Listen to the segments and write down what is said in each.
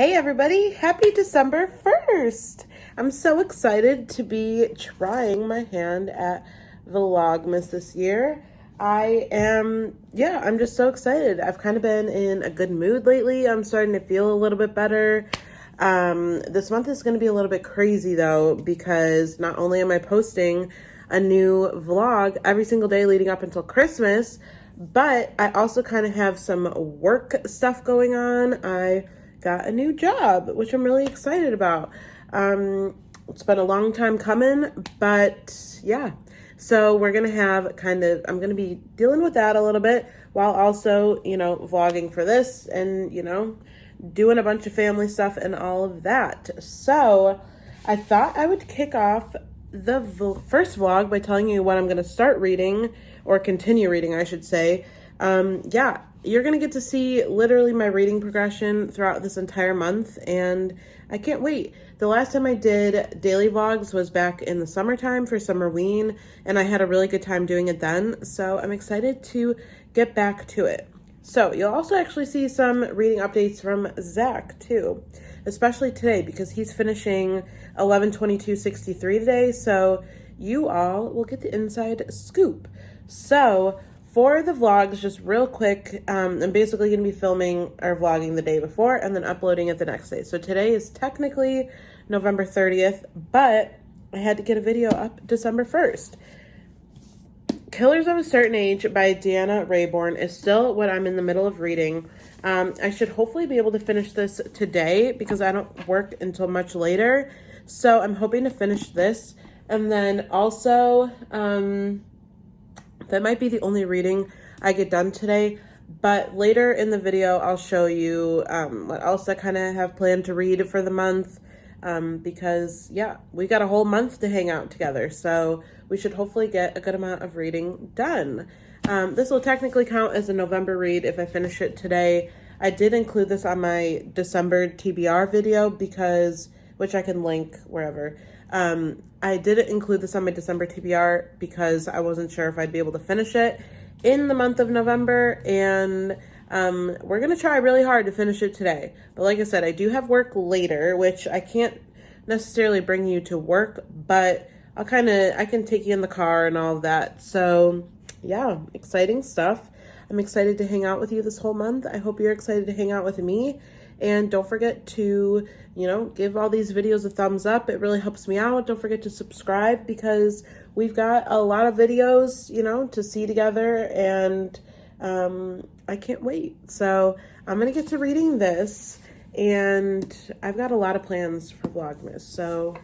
Hey everybody, happy December 1st! I'm so excited to be trying my hand at vlogmas this year. I'm just so excited. I've kind of been in a good mood lately. I'm starting to feel a little bit better. This month is going to be a little bit crazy though, because not only am I posting a new vlog every single day leading up until Christmas, but I also kind of have some work stuff going on. I got a new job, which I'm really excited about. It's been a long time coming, but yeah. So we're gonna have I'm gonna be dealing with that a little bit while also, vlogging for this and, doing a bunch of family stuff and all of that. So I thought I would kick off the first vlog by telling you what I'm gonna start reading, or continue reading, I should say. You're going to get to see literally my reading progression throughout this entire month, and I can't wait. The last time I did daily vlogs was back in the summertime for Summerween, and I had a really good time doing it then, so I'm excited to get back to it. So you'll also actually see some reading updates from Zach too, especially today because he's finishing 11/22/63 today, so you all will get the inside scoop. So for the vlogs, just real quick, I'm basically going to be filming or vlogging the day before and then uploading it the next day. So today is technically November 30th, but I had to get a video up December 1st. Killers of a Certain Age by Deanna Raybourn is still what I'm in the middle of reading. I should hopefully be able to finish this today because I don't work until much later. So I'm hoping to finish this. And then also, that might be the only reading I get done today, but later in the video, I'll show you what else I kind of have planned to read for the month, because, yeah, we got a whole month to hang out together, so we should hopefully get a good amount of reading done. This will technically count as a November read if I finish it today. I did include this on my December TBR video which I can link wherever. I didn't include this on my December TBR because I wasn't sure if I'd be able to finish it in the month of November, and we're going to try really hard to finish it today. But like I said, I do have work later, which I can't necessarily bring you to work, but I can take you in the car and all of that. So yeah, exciting stuff. I'm excited to hang out with you this whole month. I hope you're excited to hang out with me. And don't forget to, give all these videos a thumbs up. It really helps me out. Don't forget to subscribe because we've got a lot of videos, to see together, and I can't wait. So I'm going to get to reading this, and I've got a lot of plans for Vlogmas, so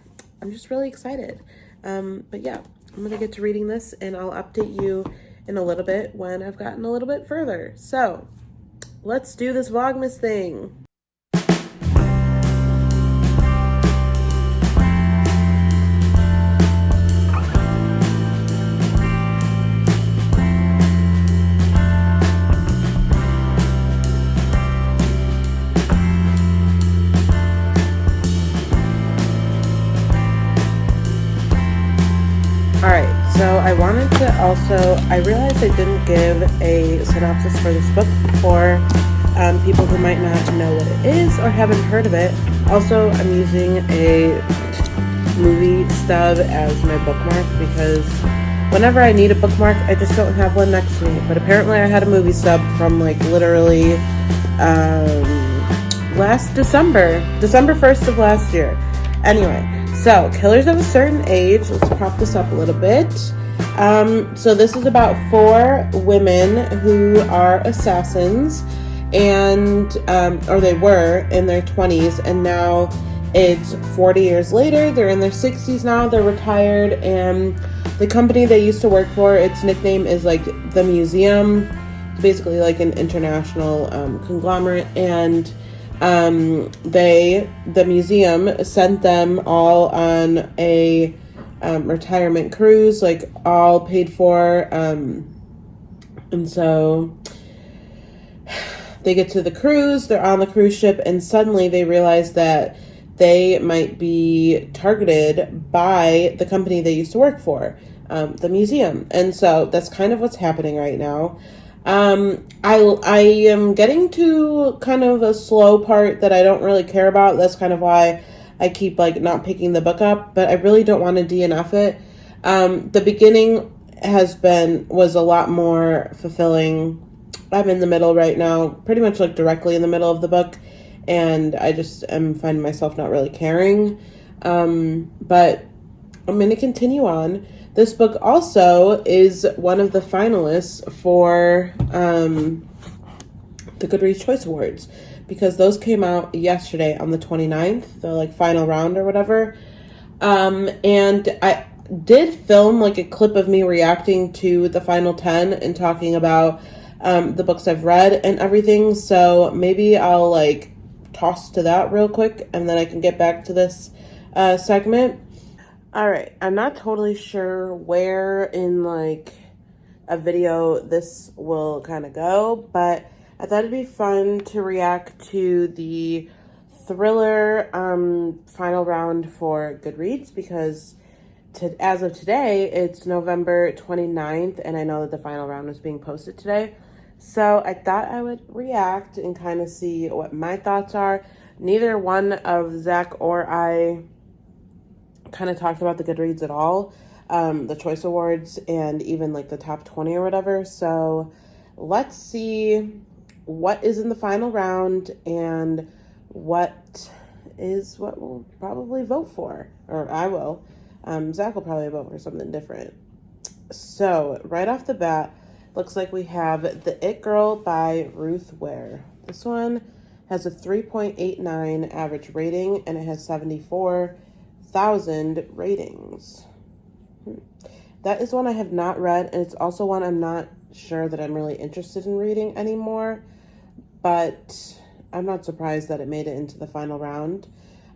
I'm just really excited. But yeah, I'm going to get to reading this, and I'll update you in a little bit when I've gotten a little bit further. So let's do this Vlogmas thing. Alright, so I realized I didn't give a synopsis for this book for people who might not know what it is or haven't heard of it. Also, I'm using a movie stub as my bookmark because whenever I need a bookmark, I just don't have one next to me. But apparently I had a movie stub from literally last December 1st of last year. Anyway. So, Killers of a Certain Age, let's prop this up a little bit. So this is about 4 women who are assassins, and, or they were in their 20s, and now it's 40 years later. They're in their 60s now, they're retired, and the company they used to work for, its nickname is the Museum. It's basically an international conglomerate, and the museum sent them all on a retirement cruise, all paid for, and so they get to the cruise, they're on the cruise ship, and suddenly they realize that they might be targeted by the company they used to work for, the museum. And so that's kind of what's happening right now. I am getting to kind of a slow part that I don't really care about. That's kind of why I keep like not picking the book up, but I really don't want to DNF it. The beginning was a lot more fulfilling. I'm in the middle right now, pretty much like directly in the middle of the book, and I just am finding myself not really caring. But I'm going to continue on. This book also is one of the finalists for the Goodreads Choice Awards, because those came out yesterday on the 29th, the like final round or whatever. And I did film like a clip of me reacting to the final 10 and talking about the books I've read and everything. So maybe I'll like toss to that real quick and then I can get back to this segment. All right, I'm not totally sure where in like a video this will kind of go, but I thought it'd be fun to react to the thriller final round for Goodreads, because as of today, it's November 29th, and I know that the final round was being posted today. So I thought I would react and kind of see what my thoughts are. Neither one of Zach or I kind of talked about the Goodreads at all, the Choice Awards, and even like the top 20 or whatever. So let's see what is in the final round and what we'll probably vote for, or I will. Zach will probably vote for something different. So right off the bat, looks like we have The It Girl by Ruth Ware. This one has a 3.89 average rating, and it has 74,000 ratings. That is one I have not read, and it's also one I'm not sure that I'm really interested in reading anymore, but I'm not surprised that it made it into the final round.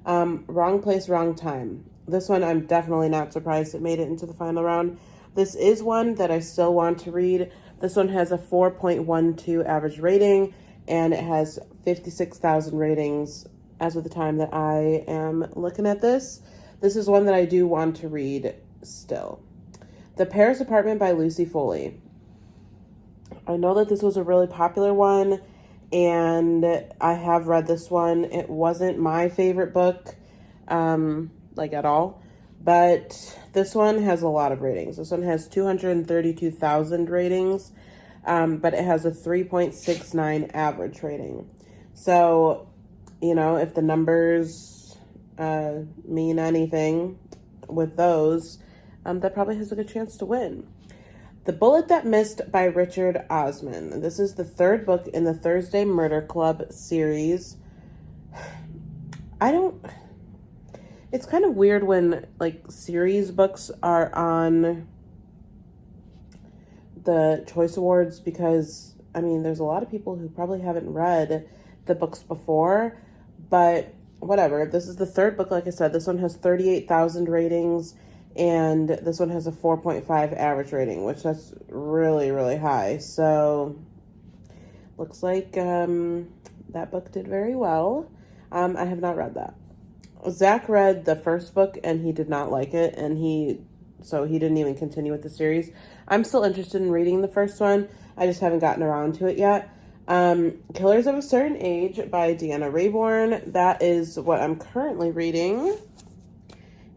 Wrong Place, Wrong Time. This one I'm definitely not surprised it made it into the final round. This is one that I still want to read. This one has a 4.12 average rating, and it has 56,000 ratings as of the time that I am looking at this. This is one that I do want to read still. The Paris Apartment by Lucy Foley. I know that this was a really popular one, and I have read this one. It wasn't my favorite book, like at all, but this one has a lot of ratings. This one has 232,000 ratings, but it has a 3.69 average rating. So, you know, if the numbers mean anything with those, that probably has a good chance to win. The Bullet That Missed by Richard Osman. This is the third book in the Thursday Murder Club series. It's kind of weird when like series books are on the Choice Awards, because I mean there's a lot of people who probably haven't read the books before, but whatever. This is the third book, like I said. This one has 38,000 ratings, and this one has a 4.5 average rating, which that's really, really high. So looks like that book did very well. I have not read that. Zach read the first book and he did not like it, and so he didn't even continue with the series. I'm still interested in reading the first one. I just haven't gotten around to it yet. Killers of a Certain Age by Deanna Raybourn. That is what I'm currently reading,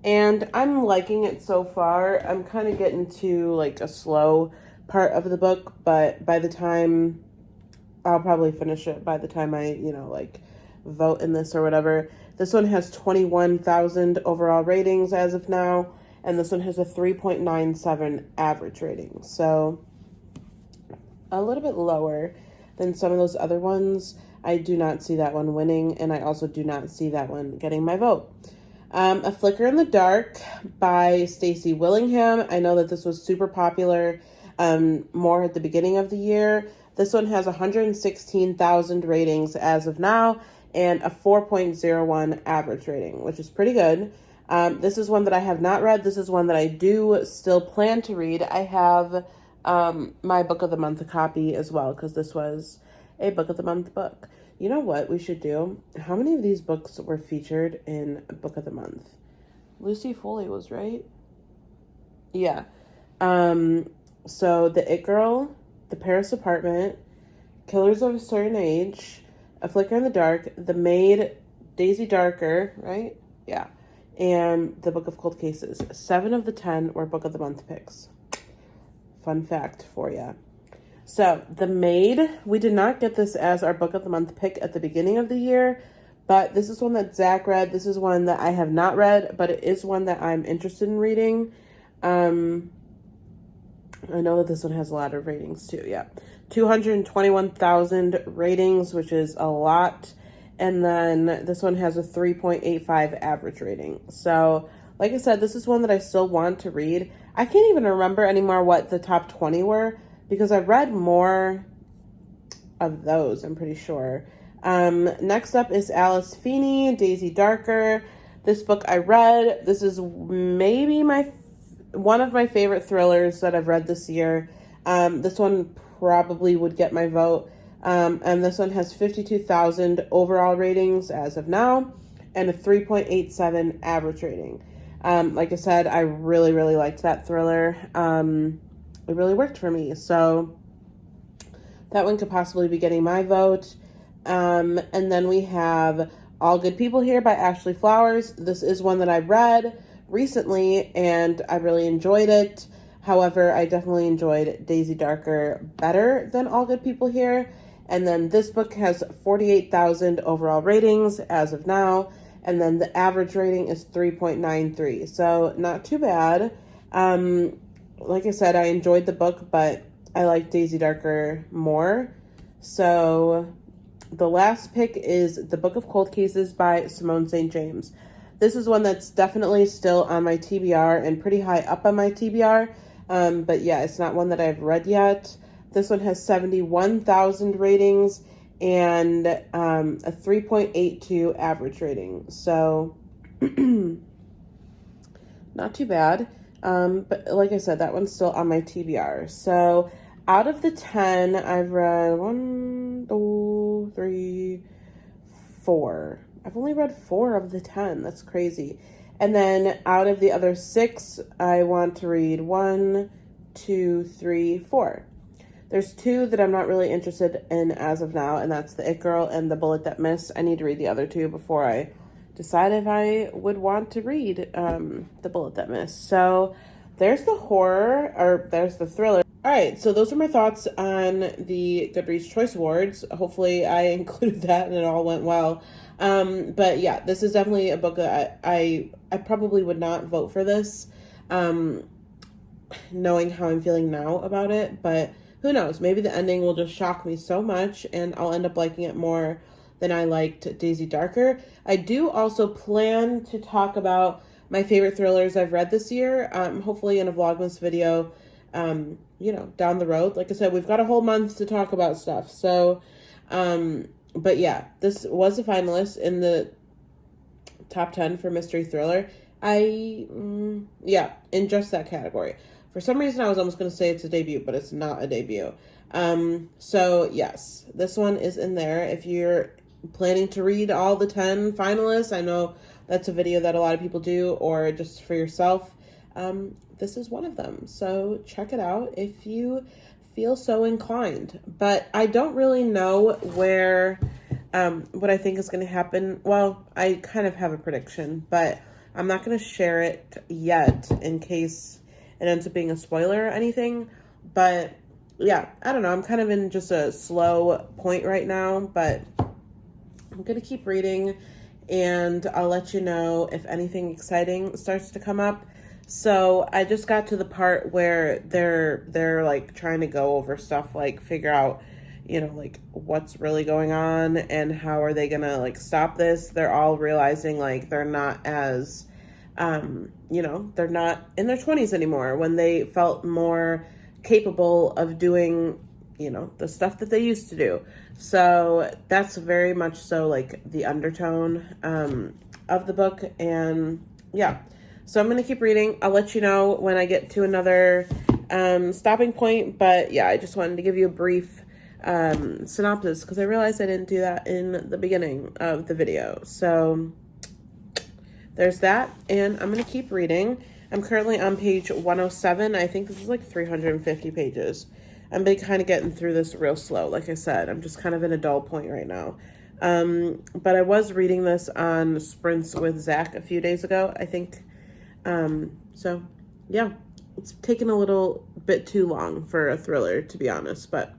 and I'm liking it so far. I'm kind of getting to like a slow part of the book, but by the time I'll probably finish it by the time I, like vote in this or whatever. This one has 21,000 overall ratings as of now, and this one has a 3.97 average rating. So a little bit lower than some of those other ones. I do not see that one winning, and I also do not see that one getting my vote. A Flicker in the Dark by Stacey Willingham. I know that this was super popular more at the beginning of the year. This one has 116,000 ratings as of now, and a 4.01 average rating, which is pretty good. This is one that I have not read. This is one that I do still plan to read. I have my Book of the Month copy as well, because this was a Book of the Month book. You know what we should do? How many of these books were featured in Book of the Month? Lucy Foley was, right? Yeah. So The It Girl, The Paris Apartment, Killers of a Certain Age, A Flicker in the Dark, The Maid, Daisy Darker, right? Yeah. And The Book of Cold Cases. 7 of the 10 were Book of the Month picks. Fun fact for you. So, The Maid, we did not get this as our Book of the Month pick at the beginning of the year, but this is one that Zach read. This is one that I have not read, but it is one that I'm interested in reading. I know that this one has a lot of ratings too, yeah. 221,000 ratings, which is a lot. And then this one has a 3.85 average rating. So, like I said, this is one that I still want to read. I can't even remember anymore what the top 20 were, because I read more of those, I'm pretty sure. Next up is Alice Feeney, Daisy Darker. This book I read. This is maybe one of my favorite thrillers that I've read this year. This one probably would get my vote. And this one has 52,000 overall ratings as of now and a 3.87 average rating. Like I said, I really, really liked that thriller. It really worked for me. So that one could possibly be getting my vote. And then we have All Good People Here by Ashley Flowers. This is one that I read recently and I really enjoyed it. However, I definitely enjoyed Daisy Darker better than All Good People Here. And then this book has 48,000 overall ratings as of now. And then the average rating is 3.93. So not too bad. Like I said, I enjoyed the book, but I like Daisy Darker more. So the last pick is The Book of Cold Cases by Simone St. James. This is one that's definitely still on my TBR and pretty high up on my TBR. But yeah, it's not one that I've read yet. This one has 71,000 ratings and a 3.82 average rating. So not too bad. But like I said, that one's still on my TBR. So out of the 10, I've read 1, 2, 3, 4. I've only read 4 of the 10. That's crazy. And then out of the other 6, I want to read 1, 2, 3, 4. There's 2 that I'm not really interested in as of now, and that's The It Girl and The Bullet That Missed. I need to read the other 2 before I decide if I would want to read The Bullet That Missed. So there's the horror, or there's the thriller. All right, so those are my thoughts on the Goodreads Choice Awards. Hopefully I included that and it all went well. But yeah, this is definitely a book that I probably would not vote for this, knowing how I'm feeling now about it. But who knows? Maybe the ending will just shock me so much and I'll end up liking it more than I liked Daisy Darker. I do also plan to talk about my favorite thrillers I've read this year, hopefully in a Vlogmas video, down the road. Like I said, we've got a whole month to talk about stuff. So, but yeah, this was a finalist in the top 10 for mystery thriller. In just that category. For some reason, I was almost going to say it's a debut, but it's not a debut. So yes, this one is in there. If you're planning to read all the 10 finalists, I know that's a video that a lot of people do, or just for yourself, this is one of them. So check it out if you feel so inclined. But I don't really know where, what I think is going to happen. Well, I kind of have a prediction, but I'm not going to share it yet in case it ends up being a spoiler or anything. But yeah, I don't know. I'm kind of in just a slow point right now, but I'm going to keep reading and I'll let you know if anything exciting starts to come up. So I just got to the part where they're like trying to go over stuff, like figure out, like what's really going on and how are they gonna like stop this. They're all realizing like they're not as, they're not in their 20s anymore when they felt more capable of doing, the stuff that they used to do. So that's very much so like the undertone of the book. And yeah, so I'm going to keep reading. I'll let you know when I get to another stopping point. But yeah, I just wanted to give you a brief synopsis because I realized I didn't do that in the beginning of the video. So there's that. And I'm going to keep reading. I'm currently on page 107. I think this is like 350 pages. I've been kind of getting through this real slow. Like I said, I'm just kind of in a dull point right now. But I was reading this on sprints with Zach a few days ago, I think. So yeah, it's taken a little bit too long for a thriller, to be honest, but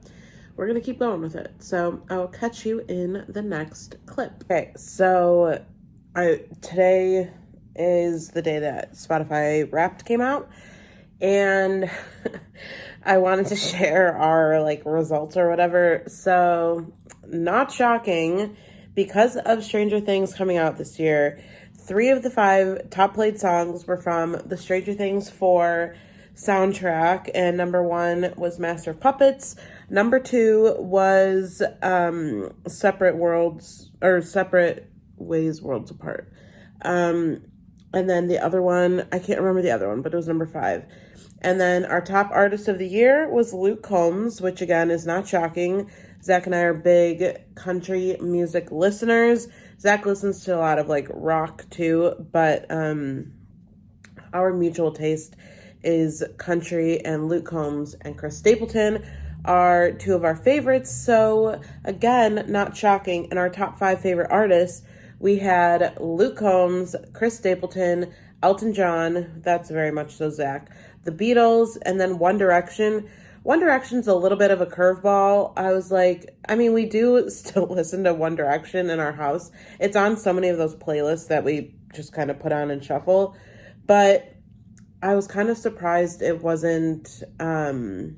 we're going to keep going with it. So I'll catch you in the next clip. Okay, so today is the day that Spotify Wrapped came out, and I wanted to share our results or whatever. So not shocking, because of Stranger Things coming out this year, 3 of the 5 top played songs were from the Stranger Things 4 soundtrack, and number 1 was Master of Puppets. Number 2 was Separate Worlds, or Separate Ways Worlds Apart. And then the other one, I can't remember the other one, but it was number 5. And then our top artist of the year was Luke Combs, which again is not shocking. Zach and I are big country music listeners. Zach listens to a lot of rock too, but our mutual taste is country, and Luke Combs and Chris Stapleton are 2 of our favorites. So again, not shocking. In our top 5 favorite artists, we had Luke Combs, Chris Stapleton, Elton John, that's very much so Zach, the Beatles, and then One Direction. One Direction's a little bit of a curveball. I was like, we do still listen to One Direction in our house. It's on so many of those playlists that we just kind of put on and shuffle. But I was kind of surprised it wasn't Gavin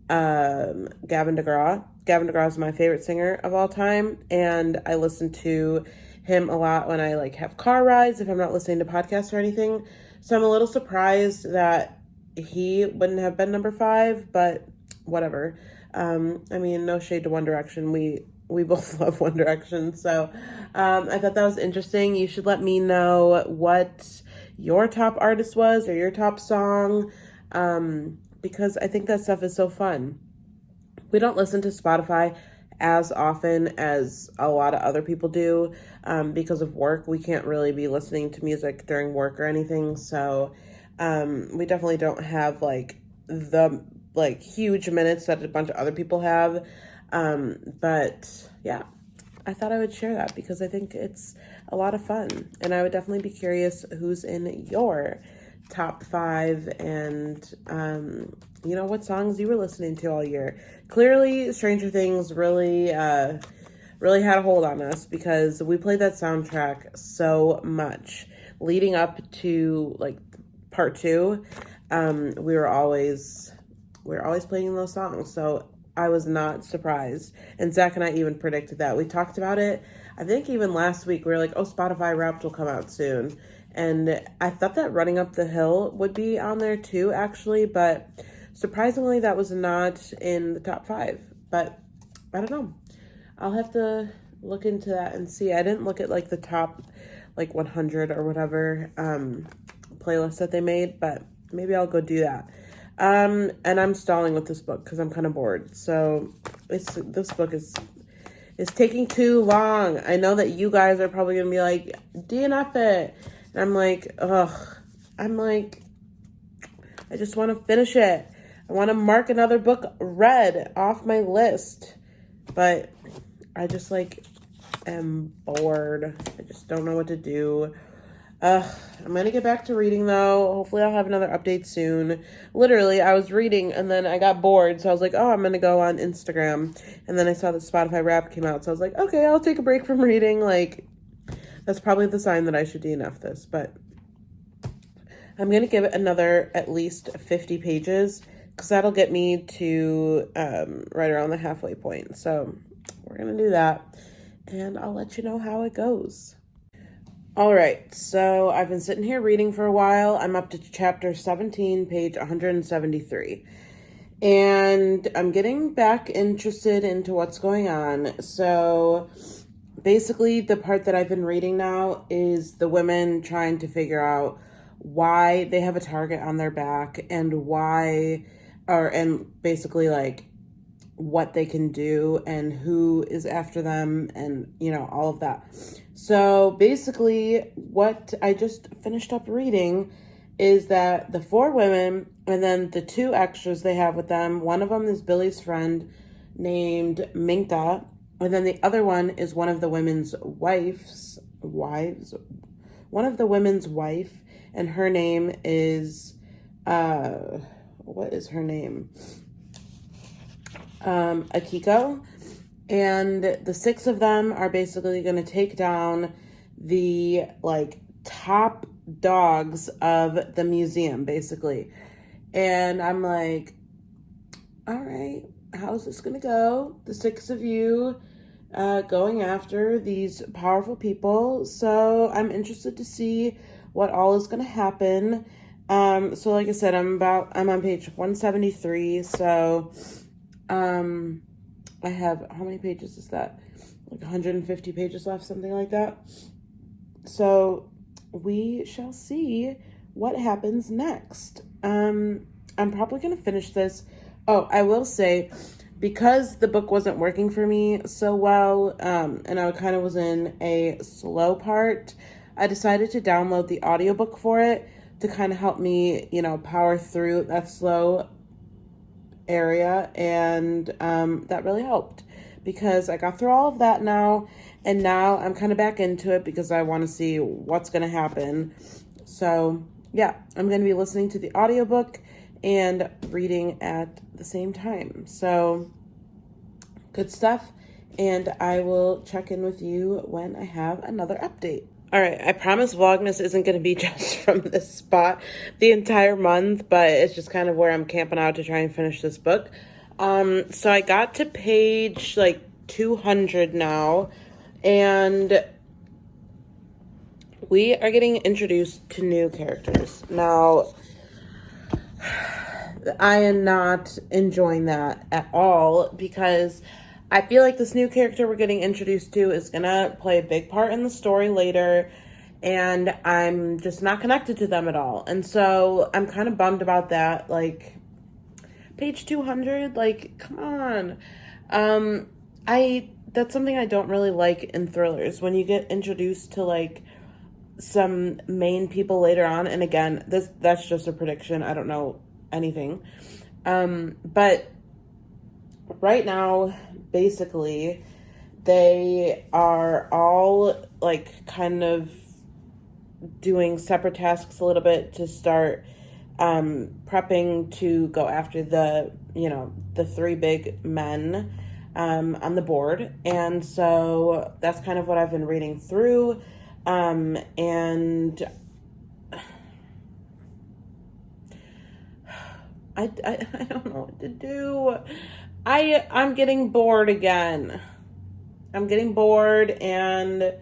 DeGraw. Gavin DeGraw is my favorite singer of all time, and I listen to him a lot when I have car rides, if I'm not listening to podcasts or anything. So I'm a little surprised that he wouldn't have been number 5, but whatever. No shade to One Direction. We both love One Direction. So I thought that was interesting. You should let me know what your top artist was or your top song, because I think that stuff is so fun. We don't listen to Spotify as often as a lot of other people do, because of work. We can't really be listening to music during work or anything. So we definitely don't have the huge minutes that a bunch of other people have. But yeah, I thought I would share that because I think it's a lot of fun, and I would definitely be curious who's in your top 5 and what songs you were listening to all year. Clearly Stranger Things really had a hold on us, because we played that soundtrack so much leading up to part 2. We were always playing those songs, so I was not surprised. And Zach and I even predicted that. We talked about it, I think even last week. We were like, oh, Spotify Wrapped will come out soon. And I thought that Running Up the Hill would be on there too, actually. But surprisingly, that was not in the top 5. But I don't know. I'll have to look into that and see. I didn't look at the top 100 or whatever playlist that they made, but maybe I'll go do that. And I'm stalling with this book because I'm kind of bored. So this book is taking too long. I know that you guys are probably gonna be like, DNF it. And I'm like, ugh. I just want to finish it. I want to mark another book read off my list. But I just am bored. I just don't know what to do. I'm going to get back to reading though. Hopefully I'll have another update soon. Literally, I was reading and then I got bored. So I was like, oh, I'm going to go on Instagram. And then I saw that Spotify Wrapped came out. So I was like, okay, I'll take a break from reading. That's probably the sign that I should DNF this. But I'm going to give it another at least 50 pages. Because that'll get me to right around the halfway point. So we're going to do that. And I'll let you know how it goes. All right, so I've been sitting here reading for a while. I'm up to chapter 17, page 173. And I'm getting back interested into what's going on. So basically, the part that I've been reading now is the women trying to figure out why they have a target on their back and and basically what they can do and who is after them and, all of that. So basically what I just finished up reading is that the 4 women and then the 2 extras they have with them, one of them is Billy's friend named Minka, and then the other one is one of the women's wives, one of the women's wife, and her name is, what is her name? Akiko. And the 6 of them are basically going to take down the, like, top dogs of the museum, basically. And I'm like, all right, how's this going to go? The 6 of you going after these powerful people. So I'm interested to see what all is going to happen. So like I said, I'm on page 173. So, I have, how many pages is that? Like 150 pages left, something like that. So we shall see what happens next. I'm probably going to finish this. Oh, I will say, because the book wasn't working for me so well, and I kind of was in a slow part, I decided to download the audiobook for it to kind of help me, power through that slow area, and that really helped because I got through all of that now, and now I'm kind of back into it because I want to see what's going to happen. So yeah, I'm going to be listening to the audiobook and reading at the same time. So good stuff, and I will check in with you when I have another update. All right, I promise Vlogmas isn't going to be just from this spot the entire month, but it's just kind of where I'm camping out to try and finish this book. So I got to page, 200 now, and we are getting introduced to new characters. Now, I am not enjoying that at all because I feel like this new character we're getting introduced to is going to play a big part in the story later, and I'm just not connected to them at all. And so I'm kind of bummed about that. Like, page 200, come on. That's something I don't really like in thrillers, when you get introduced to, some main people later on. And again, that's just a prediction. I don't know anything. But right now, basically, they are all kind of doing separate tasks a little bit to start prepping to go after the 3 big men on the board. And so that's kind of what I've been reading through. And I don't know what to do. I'm getting bored again. I'm getting bored, and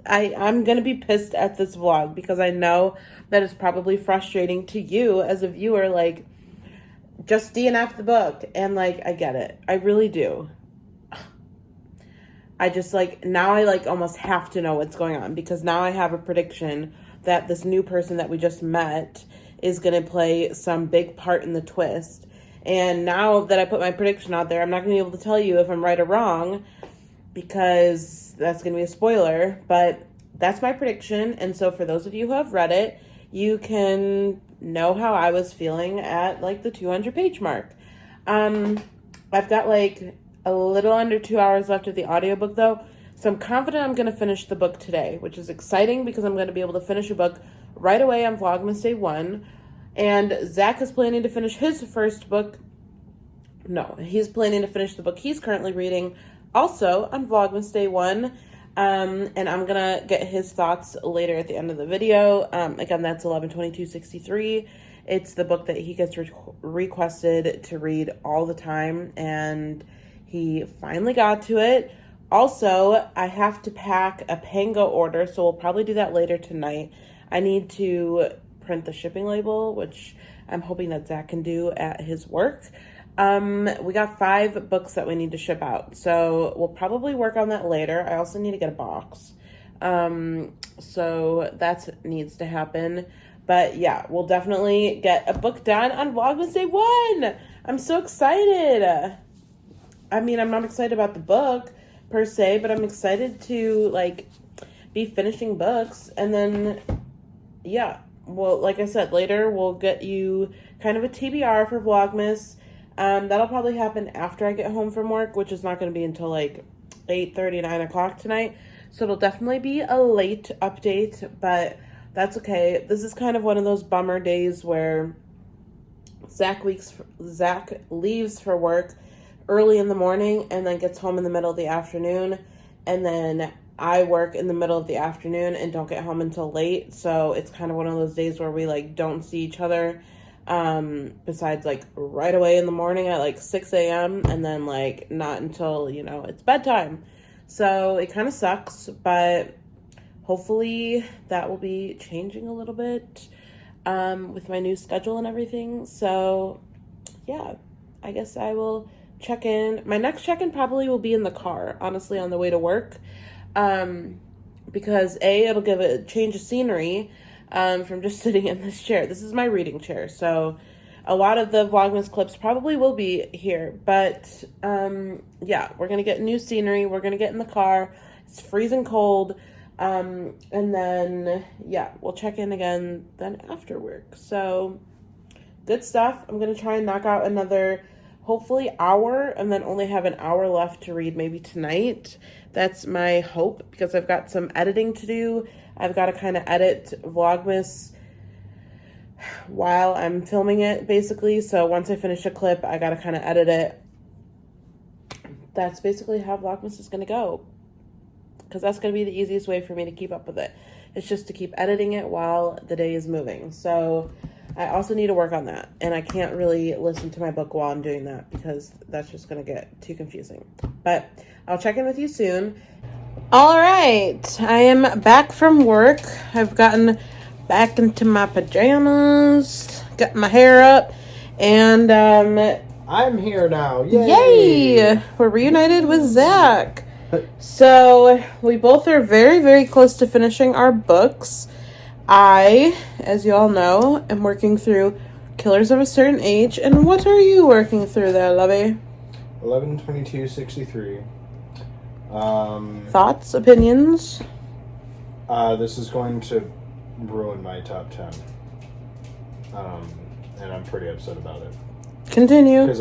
I'm going to be pissed at this vlog because I know that it's probably frustrating to you as a viewer, just DNF the book. And, I get it. I really do. I just, now I, almost have to know what's going on because now I have a prediction that this new person that we just met is going to play some big part in the twist. And now that I put my prediction out there, I'm not going to be able to tell you if I'm right or wrong because that's going to be a spoiler, but that's my prediction. And so for those of you who have read it, you can know how I was feeling at the 200 page mark. I've got a little under 2 hours left of the audiobook though. So I'm confident I'm going to finish the book today, which is exciting because I'm going to be able to finish a book right away on Vlogmas Day 1. And Zach is planning to finish his first book. No, he's planning to finish the book he's currently reading also on Vlogmas Day 1. And I'm going to get his thoughts later at the end of the video. Again, that's 11/22/63. It's the book that he gets requested to read all the time. And he finally got to it. Also, I have to pack a Pango order, so we'll probably do that later tonight. I need to print the shipping label, which I'm hoping that Zach can do at his work. We got 5 books that we need to ship out, so we'll probably work on that later. I also need to get a box, so that needs to happen. But yeah, we'll definitely get a book done on Vlogmas Day 1. I'm so excited. I mean, I'm not excited about the book per se, but I'm excited to be finishing books. And then yeah, well, like I said, later we'll get you kind of a TBR for Vlogmas. That'll probably happen after I get home from work, which is not going to be until like 8:30, 9 o'clock tonight. So it'll definitely be a late update, but that's okay. This is kind of one of those bummer days where Zach leaves for work early in the morning and then gets home in the middle of the afternoon, and then I work in the middle of the afternoon and don't get home until late. So it's kind of one of those days where we like don't see each other besides like right away in the morning at like 6 a.m. and then like not until, you know, it's bedtime. So it kind of sucks, but hopefully that will be changing a little bit with my new schedule and everything. So yeah, I guess I will check in. My next check-in probably will be in the car, honestly, on the way to work. Because it'll give a change of scenery from just sitting in this chair. This is my reading chair, so a lot of the Vlogmas clips probably will be here. But yeah, we're gonna get new scenery. We're gonna get in the car. It's freezing cold. And then yeah, we'll check in again then after work. So good stuff. I'm gonna try and knock out another hopefully hour and then only have an hour left to read maybe tonight. That's my hope, because I've got some editing to do. I've got to kind of edit Vlogmas while I'm filming it, basically. So once I finish a clip, I got to kind of edit it. That's basically how Vlogmas is going to go, because that's going to be the easiest way for me to keep up with it. It's just to keep editing it while the day is moving. So I also need to work on that, and I can't really listen to my book while I'm doing that because that's just going to get too confusing. But I'll check in with you soon. All right, I am back from work. I've gotten back into my pajamas, got my hair up, and I'm here now. Yay! We're reunited with Zach. So we both are very, very close to finishing our books. I, as you all know, am working through Killers of a Certain Age. And what are you working through there, lovey? 11/22/63. Thoughts, opinions? This is going to ruin my top 10. And I'm pretty upset about it. Continue. Because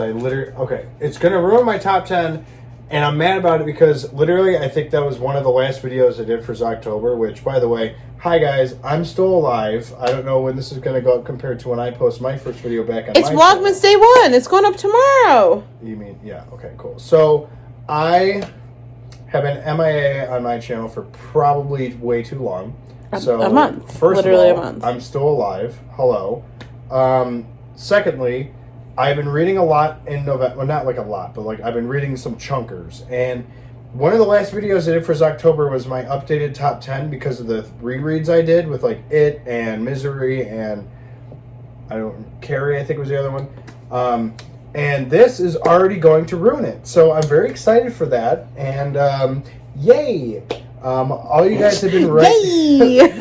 it's going to ruin my top 10. And I'm mad about it because literally I think that was one of the last videos I did for October, which, by the way, hi guys, I'm still alive. I don't know when this is going to go up compared to when I post my first video back on It's my Vlogmas Day 1. It's going up tomorrow. You mean, yeah, okay, cool. So I have been MIA on my channel for probably way too long. A month. First Literally of all, a month. I'm still alive. Hello. Secondly, I've been reading a lot in November. Well, not like a lot, but like I've been reading some chunkers. And one of the last videos I did for October was my updated top 10 because of the rereads I did with like It and Misery and Carrie, I think was the other one. And this is already going to ruin it. So I'm very excited for that. And yay! All you guys have been Yay!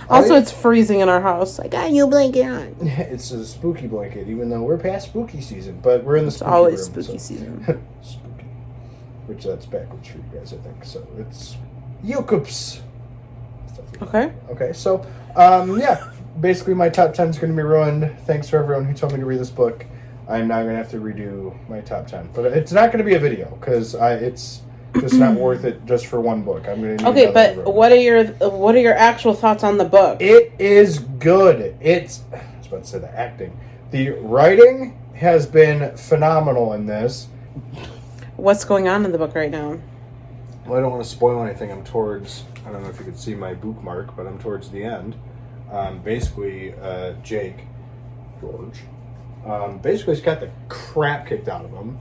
Also, it's freezing in our house. I got a new blanket on. It's a spooky blanket, even though we're past spooky season. But we're in the spooky always room, spooky season. Spooky. Which that's backwards for you guys, I think. So it's Yokups. Okay. Okay, so, yeah. Basically, my top 10 is going to be ruined. Thanks for everyone who told me to read this book. I'm now going to have to redo my top 10. But it's not going to be a video, because it's just not worth it just for one book. I'm going to Okay, but what are your actual thoughts on the book? It is good. I was about to say the acting. The writing has been phenomenal in this. What's going on in the book right now? Well, I don't want to spoil anything. I don't know if you could see my bookmark, but I'm towards the end. Basically, George, basically he's got the crap kicked out of him.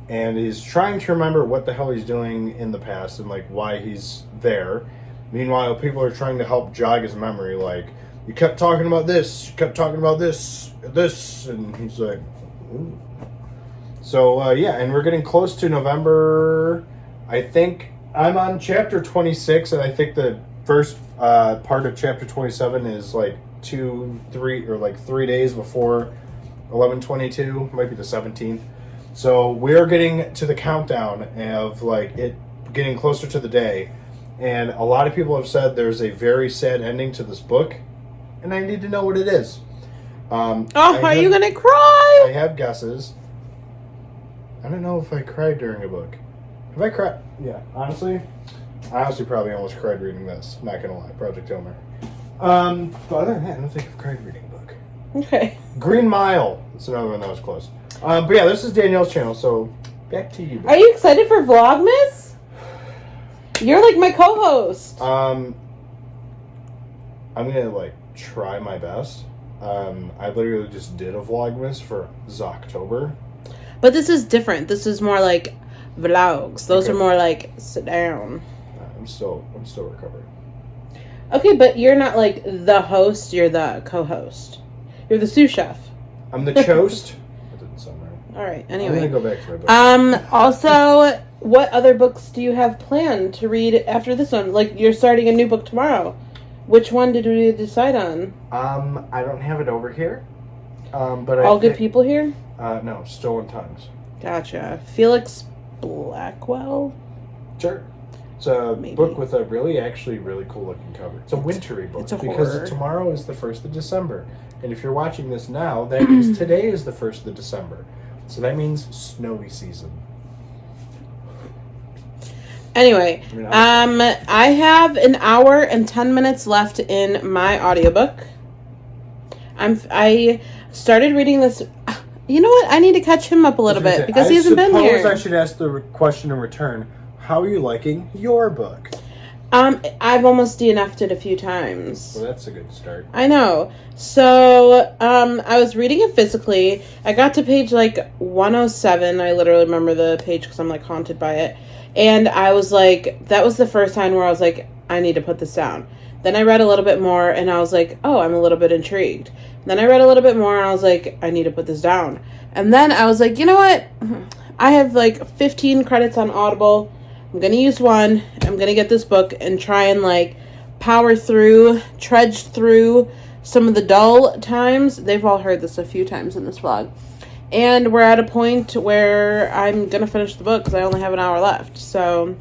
And he's trying to remember what the hell he's doing in the past and, like, why he's there. Meanwhile, people are trying to help jog his memory. Like, you kept talking about this, you kept talking about this, and he's like, ooh. So, yeah, and we're getting close to November. I think I'm on chapter 26, and I think the first part of chapter 27 is, like, 3 days before 11/22. Might be the 17th. So we're getting to the countdown of like it getting closer to the day, and a lot of people have said there's a very sad ending to this book, and I need to know what it is. Are you gonna cry? I have guesses. I don't know if I cried during a book. Have I cried? Yeah, honestly, I probably almost cried reading this. Not gonna lie, Project Homer. But other than that, I don't think I've cried reading a book. Okay. Green Mile. That's another one that was close. But yeah, this is Danielle's channel, so back to you. Are you excited for Vlogmas? You're like my co-host. I'm gonna like try my best. I literally just did a Vlogmas for Zoctober. But this is different. This is more like vlogs. Those are more like sit down. I'm still recovering. Okay, but you're not like the host. You're the co-host. You're the sous chef. I'm the chost. That didn't sound right. All right. Anyway, I'm gonna go back to my book. Also, what other books do you have planned to read after this one? Like, you're starting a new book tomorrow. Which one did we decide on? I don't have it over here. But All Good People here? No, Stolen Tongues. Gotcha. Felix Blackwell? Sure. It's a book with a really cool looking cover. It's a wintry book. It's a because horror. Tomorrow is the 1st of December. And if you're watching this now, that means today is the 1st of December. So that means snowy season. Anyway, I have an hour and 10 minutes left in my audiobook. I started reading this. You know what? I need to catch him up a little bit because he hasn't been here. I suppose I should ask the question in return. How are you liking your book? I've almost DNF'd it a few times. Well, that's a good start. I know. So, I was reading it physically. I got to page, 107. I literally remember the page because I'm, haunted by it. And I was that was the first time where I was I need to put this down. Then I read a little bit more, and I was oh, I'm a little bit intrigued. Then I read a little bit more, and I was I need to put this down. And then I was you know what? I have, 15 credits on Audible. I'm going to use one. I'm going to get this book and try and, power through, trudge through some of the dull times. They've all heard this a few times in this vlog. And we're at a point where I'm going to finish the book because I only have an hour left. So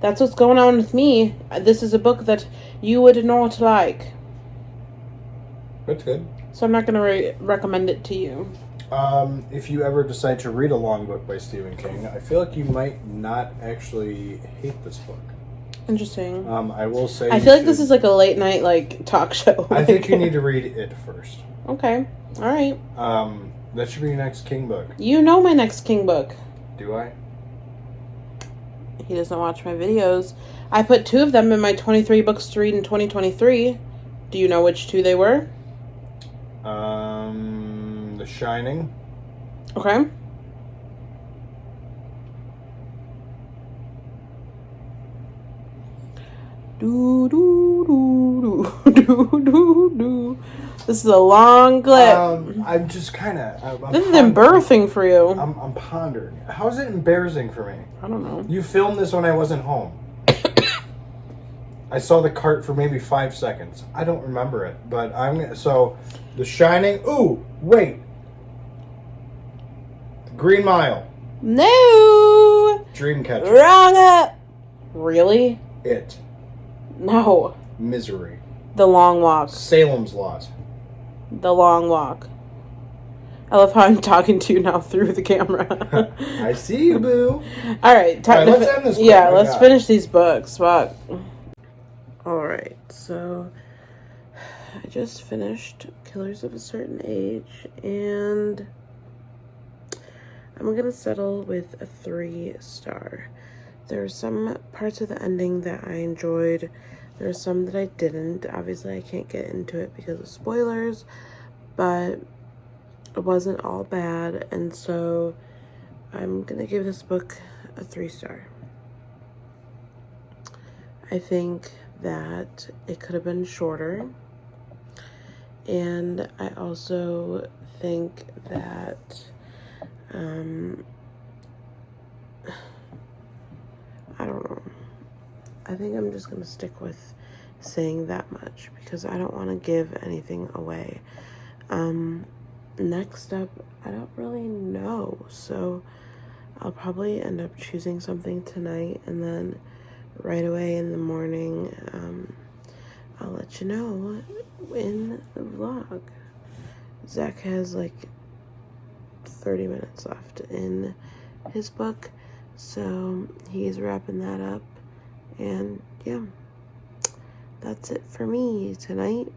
that's what's going on with me. This is a book that you would not like. That's good. So I'm not going to recommend it to you. If you ever decide to read a long book by Stephen King, I feel like you might not actually hate this book. Interesting. I will say... I feel like this is a late night talk show. I think you need to read it first. Okay. All right. That should be your next King book. You know my next King book. Do I? He doesn't watch my videos. I put 2 of them in my 23 books to read in 2023. Do you know which 2 they were? The Shining. Okay. Do do do do do do do. This is a long clip. I'm just kind of... This is embarrassing for you. I'm pondering. How is it embarrassing for me? I don't know. You filmed this when I wasn't home. I saw the cart for maybe 5 seconds. I don't remember it, but so The Shining. Ooh, wait. Green Mile. No. Dreamcatcher. Wrong up. Really? It. No. Misery. The Long Walk. Salem's Lot. The Long Walk. I love how I'm talking to you now through the camera. I see you, boo. All right. All right, let's end this. Yeah, let's finish these books. Fuck. All right, so I just finished Killers of a Certain Age, and I'm going to settle with a 3-star. There are some parts of the ending that I enjoyed. There are some that I didn't. Obviously, I can't get into it because of spoilers, but it wasn't all bad, and so I'm going to give this book a 3-star. I think that it could have been shorter, and I also think that I don't know. I think I'm just gonna stick with saying that much because I don't want to give anything away. Next up, I don't really know, so I'll probably end up choosing something tonight, and then right away in the morning, I'll let let you know in the vlog. Zach has like 30 minutes left in his book, so he's wrapping that up. And yeah, that's it for me tonight.